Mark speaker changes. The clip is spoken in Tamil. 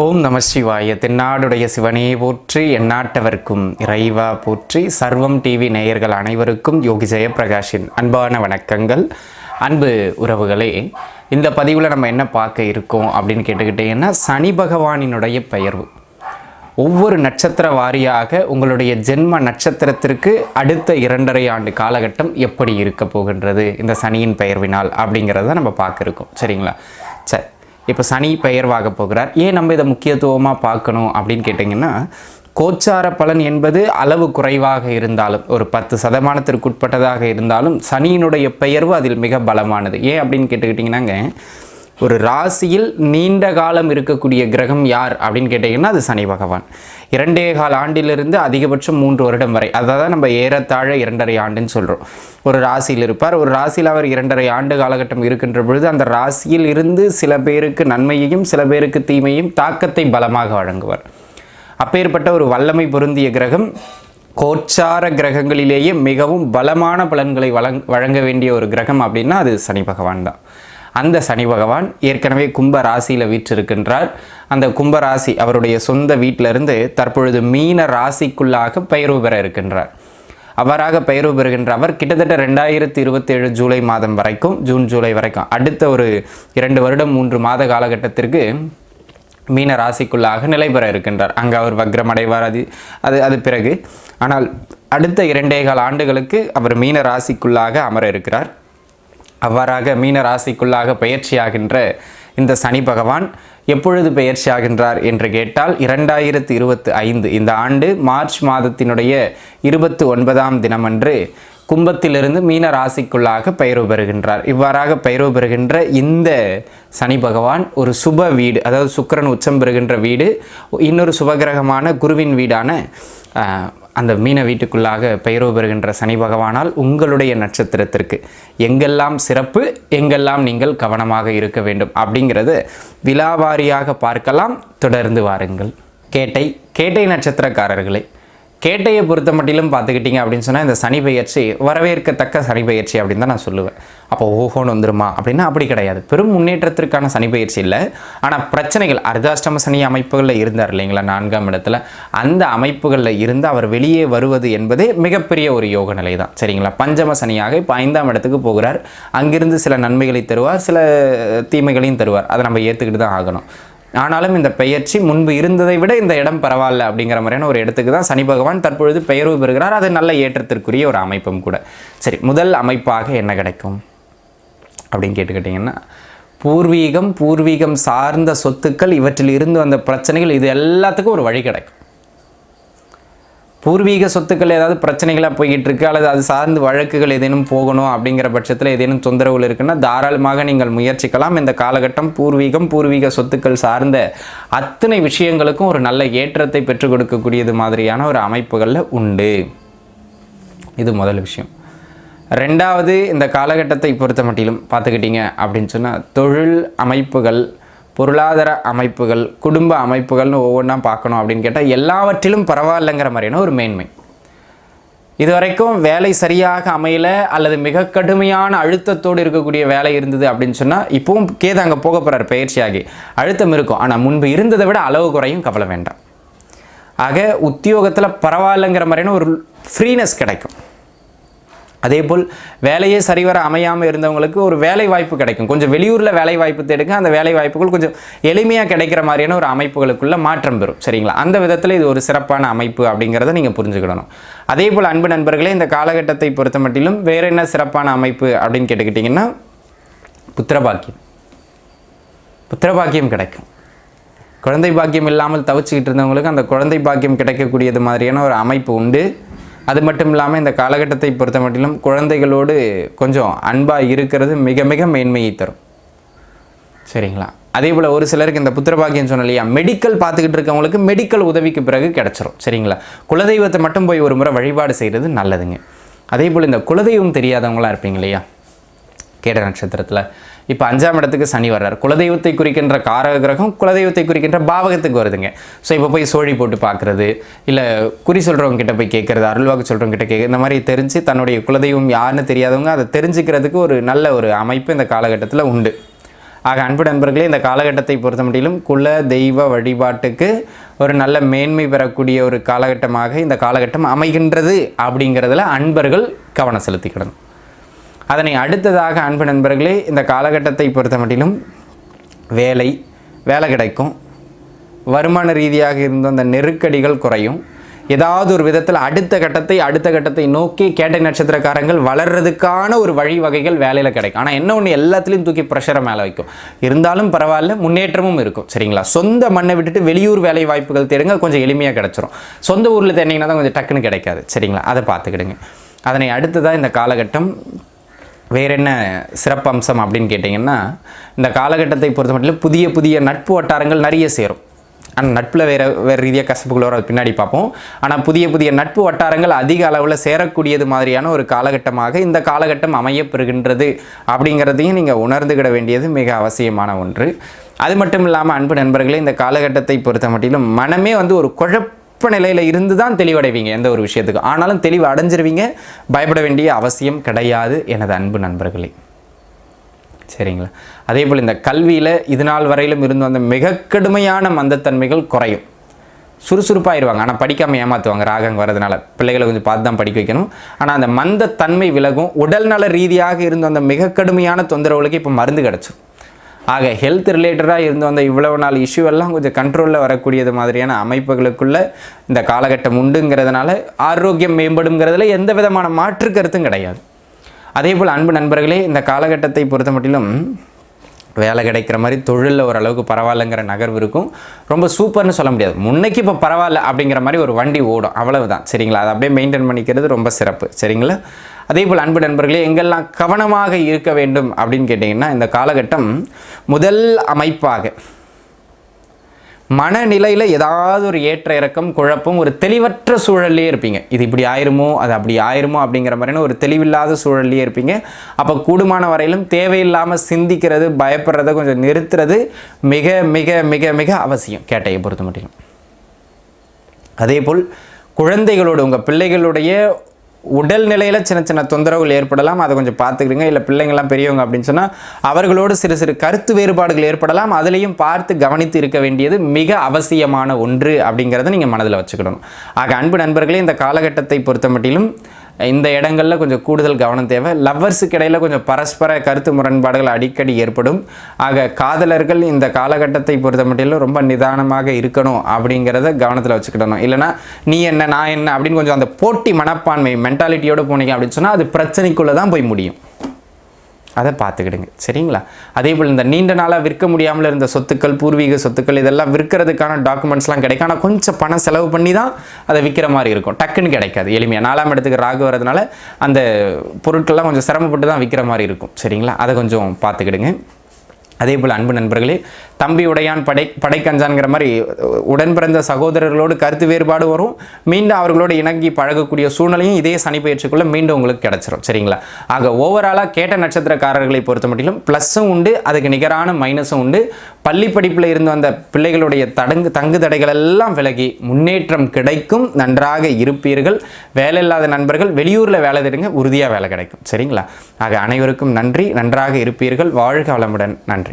Speaker 1: ஓம் நம சிவாய. தென்னாடுடைய சிவனே போற்றி, எந்நாட்டவர்க்கும் இறைவா போற்றி. சர்வம் டிவி நேயர்கள் அனைவருக்கும் யோகி ஜெயப்பிரகாஷின் அன்பான வணக்கங்கள். அன்பு உறவுகளே, இந்த பதிவில் நம்ம என்ன பார்க்க இருக்கோம் அப்படின்னு கேட்டுக்கிட்டீங்கன்னா, சனி பகவானினுடைய பெயர்வு ஒவ்வொரு நட்சத்திர வாரியாக உங்களுடைய ஜென்ம நட்சத்திரத்திற்கு அடுத்த 2.5 ஆண்டு காலகட்டம் எப்படி இருக்க போகின்றது இந்த சனியின் பெயர்வினால் அப்படிங்கிறத நம்ம பார்க்க இருக்கோம். சரிங்களா? சரி, இப்போ சனி பெயர்வாக போகிறார். ஏன் நம்ம இதை முக்கியத்துவமாக பார்க்கணும் அப்படின்னு கேட்டிங்கன்னா, கோச்சார பலன் என்பது அளவு குறைவாக இருந்தாலும், ஒரு 10% உட்பட்டதாக இருந்தாலும், சனியினுடைய பெயர்வு அதில் மிக பலமானது. ஏன் அப்படின்னு கேட்டுக்கிட்டிங்கன்னாங்க, ஒரு ராசியில் நீண்ட காலம் இருக்கக்கூடிய கிரகம் யார் அப்படின்னு கேட்டிங்கன்னா அது சனி பகவான். 2.25 ஆண்டிலிருந்து அதிகபட்சம் 3 வருடம் வரை, அதாவது நம்ம ஏறத்தாழ 2.5 ஆண்டுன்னு சொல்கிறோம். ஒரு ராசியில் இருப்பார். ஒரு ராசியில் அவர் 2.5 ஆண்டு காலகட்டம் இருக்கின்ற பொழுது அந்த ராசியில் இருந்து சில பேருக்கு நன்மையையும் சில பேருக்கு தீமையும் தாக்கத்தை பலமாக வழங்குவார். அப்பேற்பட்ட ஒரு வல்லமை பொருந்திய கிரகம், கோச்சார கிரகங்களிலேயே மிகவும் பலமான பலன்களை வழங்க வேண்டிய ஒரு கிரகம் அப்படின்னா அது சனி பகவான் தான். அந்த சனி பகவான் ஏற்கனவே கும்ப ராசியில் வீற்றிருக்கின்றார். அந்த கும்ப ராசி அவருடைய சொந்த வீட்டிலிருந்து தற்பொழுது மீன ராசிக்குள்ளாக பெயர்வு பெற இருக்கின்றார். அவ்வாறாக பெயர்வு பெறுகின்ற அவர் கிட்டத்தட்ட 2027 ஜூலை மாதம் வரைக்கும், ஜூன் ஜூலை வரைக்கும், அடுத்த ஒரு 2 வருடம் 3 மாத காலகட்டத்திற்கு மீன ராசிக்குள்ளாக நிலை பெற இருக்கின்றார். அங்கே அவர் வக்ரம் அடைவார். அது பிறகு, ஆனால் அடுத்த 2.25 ஆண்டுகளுக்கு அவர் மீன ராசிக்குள்ளாக அமர இருக்கிறார். அவ்வாறாக மீன ராசிக்குள்ளாக பயிற்சியாகின்ற இந்த சனி பகவான் எப்பொழுது பயிற்சியாகின்றார் என்று கேட்டால் 2025 இந்த ஆண்டு மார்ச் மாதத்தினுடைய 29ஆம் தினமன்று கும்பத்திலிருந்து மீன ராசிக்குள்ளாக பெயர்வு பெறுகின்றார். இவ்வாறாக பெயர்வு பெறுகின்ற இந்த சனி பகவான் ஒரு சுப வீடு, அதாவது சுக்கிரன் உச்சம் பெறுகின்ற வீடு, இன்னொரு சுபகிரகமான குருவின் வீடான அந்த மீன வீட்டுக்குள்ளாக பெயர்வு பெறுகின்ற சனி பகவானால் உங்களுடைய நட்சத்திரத்திற்கு எங்கெல்லாம் சிறப்பு, எங்கெல்லாம் நீங்கள் கவனமாக இருக்க வேண்டும் அப்படிங்கிறது விலாவாரியாக பார்க்கலாம். தொடர்ந்து வாருங்கள். கேட்டை நட்சத்திரக்காரர்களே, கேட்டையை பொறுத்த மட்டிலும் பார்த்துக்கிட்டிங்க அப்படின்னு சொன்னால் இந்த சனி பெயர்ச்சி வரவேற்கத்தக்க சனி பெயர்ச்சி அப்படின்னு தான் நான் சொல்லுவேன். அப்போ ஓஹோன்னு வந்துருமா அப்படின்னா அப்படி கிடையாது. பெரும் முன்னேற்றத்திற்கான சனி பெயர்ச்சி இல்லை. ஆனால் பிரச்சனைகள், அர்த்தாஷ்டம சனி அமைப்புகளில் இருந்தார் இல்லைங்களா, 4ஆம் இடத்துல, அந்த அமைப்புகளில் இருந்து அவர் வெளியே வருவது என்பதே மிகப்பெரிய ஒரு யோக நிலை தான். சரிங்களா? பஞ்சம சனியாக இப்போ 5ஆம் இடத்துக்கு போகிறார். அங்கிருந்து சில நன்மைகளை தருவார், சில தீமைகளையும் தருவார். அதை நம்ம ஏற்றுக்கிட்டு தான் ஆகணும். ஆனாலும் இந்த பெயர்ச்சி முன்பு இருந்ததை விட இந்த இடம் பரவாயில்ல அப்படிங்கிற மாதிரியான ஒரு இடத்துக்கு தான் சனி பகவான் தற்பொழுது பெயர்வு பெறுகிறார். அது நல்ல ஏற்றத்திற்குரிய ஒரு அமைப்பும் கூட. சரி, முதல் அமைப்பாக என்ன கிடைக்கும் அப்படின்னு கேட்டுக்கிட்டிங்கன்னா, பூர்வீகம் சார்ந்த சொத்துக்கள், இவற்றில் இருந்து வந்த பிரச்சனைகள், இது எல்லாத்துக்கும் ஒரு வழி கிடைக்கும். பூர்வீக சொத்துக்கள் ஏதாவது பிரச்சனைகளாக போய்கிட்டு இருக்கு, அல்லது அது சார்ந்து வழக்குகள் ஏதேனும் போகணும் அப்படிங்கிற பட்சத்தில் ஏதேனும் தொந்தரவுகள் இருக்குன்னா தாராளமாக நீங்கள் முயற்சிக்கலாம். இந்த காலகட்டம் பூர்வீக சொத்துக்கள் சார்ந்த அத்தனை விஷயங்களுக்கும் ஒரு நல்ல ஏற்றத்தை பெற்றுக் கொடுக்கக்கூடியது மாதிரியான ஒரு அமைப்புகளில் உண்டு. இது முதல் விஷயம். ரெண்டாவது, இந்த காலகட்டத்தை பொறுத்த மட்டிலும் பார்த்துக்கிட்டிங்க அப்படின்னு சொன்னால் தொழில் அமைப்புகள், பொருளாதார அமைப்புகள், குடும்ப அமைப்புகள்னு ஒவ்வொன்றா பார்க்கணும் அப்படின்னு கேட்டால் எல்லாவற்றிலும் பரவாயில்லைங்கிற மாதிரியான ஒரு மேன்மை. இதுவரைக்கும் வேலை சரியாக அமையல அல்லது மிக கடுமையான அழுத்தத்தோடு இருக்கக்கூடிய வேலை இருந்தது அப்படின்னு சொன்னால் இப்போவும் கேது அங்கே போக போகிறார் பயிற்சியாகி. அழுத்தம் இருக்கும், ஆனால் முன்பு இருந்ததை விட அளவு குறையும், கவலை வேண்டாம். ஆக உத்தியோகத்தில் பரவாயில்லைங்கிற மாதிரியான ஒரு ஃப்ரீனஸ் கிடைக்கும். அதே போல் வேலையே சரிவர அமையாமல் இருந்தவங்களுக்கு ஒரு வேலை வாய்ப்பு கிடைக்கும். கொஞ்சம் வெளியூரில் வேலை வாய்ப்பு தேடுங்க. அந்த வேலை வாய்ப்புகள் கொஞ்சம் எளிமையாக கிடைக்கிற மாதிரியான ஒரு அமைப்புகளுக்குள்ள மாற்றம் பெறும். சரிங்களா? அந்த விதத்தில் இது ஒரு சிறப்பான அமைப்பு அப்படிங்கிறத நீங்கள் புரிஞ்சுக்கிடணும். அதே போல் அன்பு நண்பர்களே, இந்த காலகட்டத்தை பொறுத்த மட்டிலும் வேறு என்ன சிறப்பான அமைப்பு அப்படின்னு கேட்டுக்கிட்டிங்கன்னா, புத்திரபாக்கியம் கிடைக்கும். குழந்தை பாக்கியம் இல்லாமல் தவிச்சுக்கிட்டு இருந்தவங்களுக்கு அந்த குழந்தை பாக்கியம் கிடைக்கக்கூடியது மாதிரியான ஒரு அமைப்பு உண்டு. அது மட்டும் இல்லாமல் இந்த காலகட்டத்தை பொறுத்த மட்டிலும் குழந்தைகளோடு கொஞ்சம் அன்பாக இருக்கிறது மிக மிக மேன்மையை தரும். சரிங்களா? அதே போல் ஒரு சிலருக்கு இந்த புத்திரபாக்கியம் சொன்ன இல்லையா, மெடிக்கல் பார்த்துக்கிட்டு இருக்கவங்களுக்கு மெடிக்கல் உதவிக்கு பிறகு கிடச்சிரும். சரிங்களா? குலதெய்வத்தை மட்டும் போய் ஒரு முறை வழிபாடு செய்கிறது நல்லதுங்க. அதே போல் இந்த குலதெய்வம் தெரியாதவங்களாம் இருப்பீங்க இல்லையா, கேட்ட நட்சத்திரத்தில் இப்போ 5ஆம் இடத்துக்கு சனி வர்றார். குலதெய்வத்தை குறிக்கின்ற காரக கிரகம் குலதெய்வத்தை குறிக்கின்ற பாவகத்துக்கு வருதுங்க. ஸோ இப்போ போய் சோழி போட்டு பார்க்குறது, இல்லை குறி சொல்கிறவங்க கிட்ட போய் கேட்குறது, அருள்வாக்கு சொல்கிறவங்க கிட்ட கேட்குறது, இந்த மாதிரி தெரிஞ்சு தன்னுடைய குலதெய்வம் யாருன்னு தெரியாதவங்க அதை தெரிஞ்சுக்கிறதுக்கு ஒரு நல்ல ஒரு அமைப்பு இந்த காலகட்டத்தில் உண்டு. ஆக அன்பு நண்பர்களே, இந்த காலகட்டத்தை பொறுத்த மட்டிலும் குல தெய்வ வழிபாட்டுக்கு ஒரு நல்ல மேன்மை பெறக்கூடிய ஒரு காலகட்டமாக இந்த காலகட்டம் அமைகின்றது அப்படிங்கிறதுல அன்பர்கள் கவனம் செலுத்திக்கிடணும். அதனை அடுத்ததாக அன்பு நண்பர்களே, இந்த காலகட்டத்தை பொறுத்த மட்டிலும் வேலை கிடைக்கும், வருமான ரீதியாக இருந்த அந்த நெருக்கடிகள் குறையும், ஏதாவது ஒரு விதத்தில் அடுத்த கட்டத்தை நோக்கி கேட்டை நட்சத்திரக்காரங்கள் வளர்றதுக்கான ஒரு வழிவகைகள் வேலையில் கிடைக்கும். ஆனால் என்ன ஒன்று, எல்லாத்துலேயும் தூக்கி ப்ரெஷரை மேலே வைக்கும். இருந்தாலும் பரவாயில்ல, முன்னேற்றமும் இருக்கும். சரிங்களா? சொந்த மண்ணை விட்டுட்டு வெளியூர் வேலை வாய்ப்புகள் தேடுங்க, கொஞ்சம் எளிமையாக கிடச்சிரும். சொந்த ஊரில் தேடிங்கன்னா தான் கொஞ்சம் டக்குன்னு கிடைக்காது. சரிங்களா? அதை பார்த்துக்கிடுங்க. அதனை அடுத்ததாக இந்த காலகட்டம் வேறு என்ன சிறப்பம்சம் அப்படின்னு கேட்டிங்கன்னா, இந்த காலகட்டத்தை பொறுத்த மட்டும் புதிய நட்பு வட்டாரங்கள் நிறைய சேரும். ஆனால் நட்பில் வேறு ரீதியாக கசப்புகள் வரும், அது பின்னாடி பார்ப்போம். ஆனால் புதிய நட்பு வட்டாரங்கள் அதிக அளவில் சேரக்கூடியது மாதிரியான ஒரு காலகட்டமாக இந்த காலகட்டம் அமையப்பெறுகின்றது அப்படிங்கிறதையும் நீங்கள் உணர்ந்துக்கிட வேண்டியது மிக அவசியமான ஒன்று. அது மட்டும் இல்லாமல் அன்பு நண்பர்களே, இந்த காலகட்டத்தை பொறுத்த மட்டிலும் மனமே ஒரு குழப்ப நிலையில் இருந்து தான் தெளிவடைவீங்க எந்த ஒரு விஷயத்துக்கு. ஆனாலும் தெளிவு அடைஞ்சிருவீங்க, பயப்பட வேண்டிய அவசியம் கிடையாது எனது அன்பு நண்பர்களே. சரிங்களா? அதே போல் இந்த கல்வியில் இது நாள் வரையிலும் இருந்து வந்த மிக கடுமையான மந்தத்தன்மைகள் குறையும். சுறுசுறுப்பாகிடுவாங்க. ஆனால் படிக்காமல் ஏமாற்றுவாங்க. ராகம் வரதுனால பிள்ளைகளை கொஞ்சம் பார்த்து தான் படிக்க வைக்கணும். ஆனால் அந்த மந்தத்தன்மை விலகும். உடல்நல ரீதியாக இருந்து வந்த மிக கடுமையான தொந்தரவுகளுக்கு இப்போ மருந்து கிடச்சிடும். ஆக ஹெல்த் ரிலேட்டடாக இருந்து வந்த இவ்வளவு நாள் இஷ்யூ எல்லாம் கொஞ்சம் கண்ட்ரோலில் வரக்கூடியது மாதிரியான அமைப்புகளுக்குள்ள இந்த காலகட்டம் உண்டுங்கிறதுனால ஆரோக்கியம் மேம்படுங்கிறதுல எந்த விதமான மாற்று கருத்தும் கிடையாது. அதே போல் அன்பு நண்பர்களே, இந்த காலகட்டத்தை பொறுத்த மட்டிலும் வேலை கிடைக்கிற மாதிரி தொழிலில் ஓரளவுக்கு பரவாயில்லைங்கிற நகர்வு இருக்கும். ரொம்ப சூப்பர்னு சொல்ல முடியாது. முன்னைக்கு இப்போ பரவாயில்ல அப்படிங்கிற மாதிரி ஒரு வண்டி ஓடும், அவ்வளவுதான். சரிங்களா? அதை அப்படியே மெயின்டைன் பண்ணிக்கிறது ரொம்ப சிறப்பு. சரிங்களா? அதே போல் அன்பு நண்பர்களே, எங்கெல்லாம் கவனமாக இருக்க வேண்டும் அப்படின்னு கேட்டிங்கன்னா, இந்த காலகட்டம் முதல் அமைப்பாக மனநிலையில் ஏதாவது ஒரு ஏற்ற இறக்கம், குழப்பம், ஒரு தெளிவற்ற சூழல்லே இருப்பீங்க. இது இப்படி ஆயிருமோ, அது அப்படி ஆயிருமோ அப்படிங்கிற மாதிரியான ஒரு தெளிவில்லாத சூழல்லே இருப்பீங்க. அப்போ கூடுமான வரையிலும் தேவையில்லாமல் சிந்திக்கிறது, பயப்படுறதை கொஞ்சம் நிறுத்துறது மிக மிக மிக மிக அவசியம் கேட்டையை பொறுத்த மட்டும். அதே போல் குழந்தைகளோடு உங்கள் பிள்ளைகளுடைய உடல்நிலையில் சின்ன தொந்தரவுகள் ஏற்படலாம், அதை கொஞ்சம் பார்த்துக்கிடுங்க. இல்லை பிள்ளைங்கள்லாம் பெரியவங்க அப்படின்னு சொன்னால் அவர்களோடு சிறு கருத்து வேறுபாடுகள் ஏற்படலாம், அதுலேயும் பார்த்து கவனித்து இருக்க வேண்டியது மிக அவசியமான ஒன்று அப்படிங்கிறத நீங்கள் மனதில் வச்சுக்கிடணும். ஆக அன்பு நண்பர்களே, இந்த காலகட்டத்தை பொறுத்த மட்டிலும் இந்த இடங்களில் கொஞ்சம் கூடுதல் கவனம் தேவை. லவ்வர்ஸுக்கு இடையில் கொஞ்சம் பரஸ்பர கருத்து முரண்பாடுகள் அடிக்கடி ஏற்படும். ஆக காதலர்கள் இந்த காலகட்டத்தை பொறுத்த மட்டிலும் ரொம்ப நிதானமாக இருக்கணும் அப்படிங்கிறத கவனத்தில் வச்சுக்கிடணும். இல்லைனா நீ என்ன நான் என்ன அப்படின்னு கொஞ்சம் அந்த போட்டி மனப்பான்மை மென்டாலிட்டியோடு போனீங்க அப்படின்னு சொன்னால் அது பிரச்சனைக்குள்ளே தான் போய் முடியும். அதை பார்த்துக்கிடுங்க. சரிங்களா? அதே போல் இந்த நீண்ட நாளாக விற்க முடியாமல் இருந்த சொத்துக்கள், பூர்வீக சொத்துக்கள், இதெல்லாம் விற்கிறதுக்கான டாக்குமெண்ட்ஸ்லாம் கிடைக்கும். ஆனால் கொஞ்சம் பணம் செலவு பண்ணி தான் அதை விற்கிற மாதிரி இருக்கும். டக்குன்னு கிடைக்காது எளிமையாக. 4ஆம் இடத்துக்கு ராகு வரதுனால அந்த பொருட்கள்லாம் கொஞ்சம் சிரமப்பட்டு தான் விற்கிற மாதிரி இருக்கும். சரிங்களா? அதை கொஞ்சம் பார்த்துக்கிடுங்க. அதே போல் அன்பு நண்பர்களே, தம்பி உடையான் படைக்கஞ்சான்கிற மாதிரி உடன் பிறந்த சகோதரர்களோடு கருத்து வேறுபாடு வரும். மீண்டும் அவர்களோடு இணங்கி பழகக்கூடிய சூழ்நிலையும் இதே சனி பயிற்சிக்குள்ளே மீண்டும் உங்களுக்கு கிடச்சிரும். சரிங்களா? ஆக ஓவராலாக கேட்ட நட்சத்திரக்காரர்களை பொறுத்த மட்டிலும் ப்ளஸ்ஸும் உண்டு, அதுக்கு நிகரான மைனஸும் உண்டு. பள்ளி படிப்பில் இருந்து வந்த பிள்ளைகளுடைய தங்கு தடைகள் எல்லாம் விலகி முன்னேற்றம் கிடைக்கும். நன்றாக இருப்பீர்கள். வேலை இல்லாத நண்பர்கள் வெளியூரில் வேலை தேடுங்க, உறுதியாக வேலை கிடைக்கும். சரிங்களா? ஆக அனைவருக்கும் நன்றி. நன்றாக இருப்பீர்கள். வாழ்க வளமுடன். நன்றி.